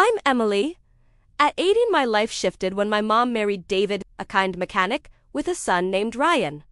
I'm Emily. At 18, my life shifted when my mom married David, a kind mechanic, with a son named Ryan.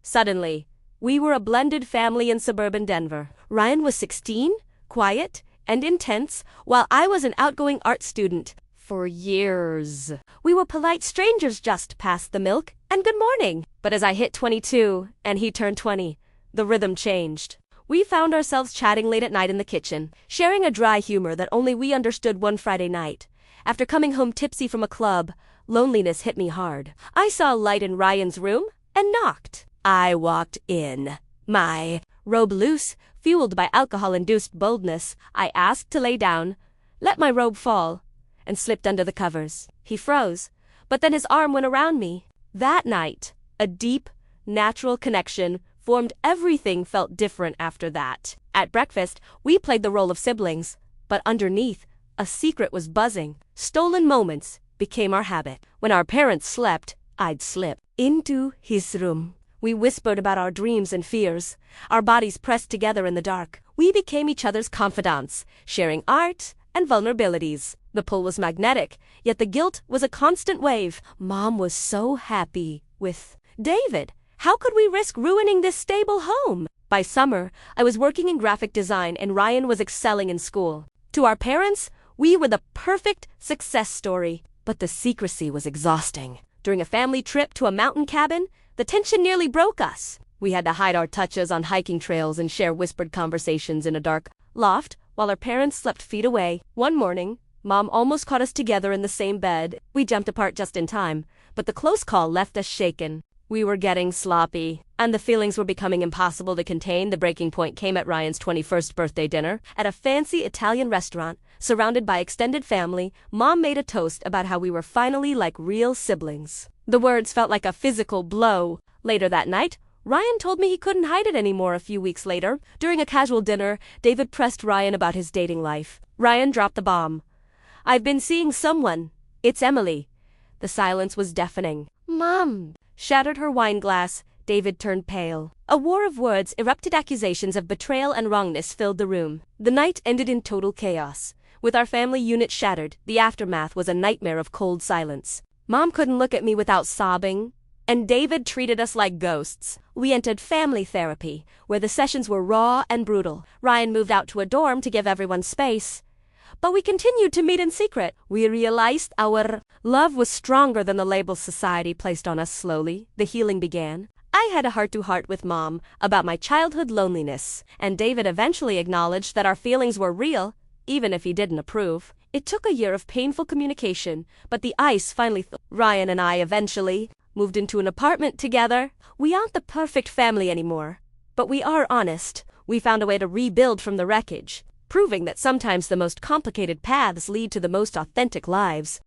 Suddenly, we were a blended family in suburban Denver. Ryan was 16, quiet, and intense, while I was an outgoing art student. For years, we were polite strangers just past the milk and good morning. But as I hit 22 and he turned 20, the rhythm changed. We found ourselves chatting late at night in the kitchen, sharing a dry humor that only we understood one Friday night. After coming home tipsy from a club, loneliness hit me hard. I saw a light in Ryan's room and knocked. I walked in, my robe loose, fueled by alcohol-induced boldness. I asked to lay down, let my robe fall, and slipped under the covers. He froze, but then his arm went around me. That night, a deep, natural connection formed. Everything felt different after that. At breakfast, we played the role of siblings, but underneath, a secret was buzzing. Stolen moments became our habit. When our parents slept, I'd slip into his room. We whispered about our dreams and fears, our bodies pressed together in the dark. We became each other's confidants, sharing art and vulnerabilities. The pull was magnetic, yet the guilt was a constant wave. Mom was so happy with David. How could we risk ruining this stable home? By summer, I was working in graphic design and Ryan was excelling in school. To our parents, we were the perfect success story. But the secrecy was exhausting. During a family trip to a mountain cabin, the tension nearly broke us. We had to hide our touches on hiking trails and share whispered conversations in a dark loft while our parents slept feet away. One morning, Mom almost caught us together in the same bed. We jumped apart just in time, but the close call left us shaken. We were getting sloppy, and the feelings were becoming impossible to contain. The breaking point came at Ryan's 21st birthday dinner. At a fancy Italian restaurant, surrounded by extended family, Mom made a toast about how we were finally like real siblings. The words felt like a physical blow. Later that night, Ryan told me he couldn't hide it anymore. A few weeks later, during a casual dinner, David pressed Ryan about his dating life. Ryan dropped the bomb. I've been seeing someone. It's Emily. The silence was deafening. Mom shattered her wine glass. David turned pale. A war of words erupted. Accusations of betrayal and wrongness filled the room. The night ended in total chaos. With our family unit shattered, the aftermath was a nightmare of cold silence. Mom couldn't look at me without sobbing, and David treated us like ghosts. We entered family therapy, where the sessions were raw and brutal. Ryan moved out to a dorm to give everyone space, but we continued to meet in secret. We realized our love was stronger than the labels society placed on us. Slowly, the healing began. I had a heart-to-heart with Mom about my childhood loneliness, and David eventually acknowledged that our feelings were real, even if he didn't approve. It took a year of painful communication, but the ice finally thawed. Ryan and I eventually moved into an apartment together. We aren't the perfect family anymore, but we are honest. We found a way to rebuild from the wreckage, proving that sometimes the most complicated paths lead to the most authentic lives.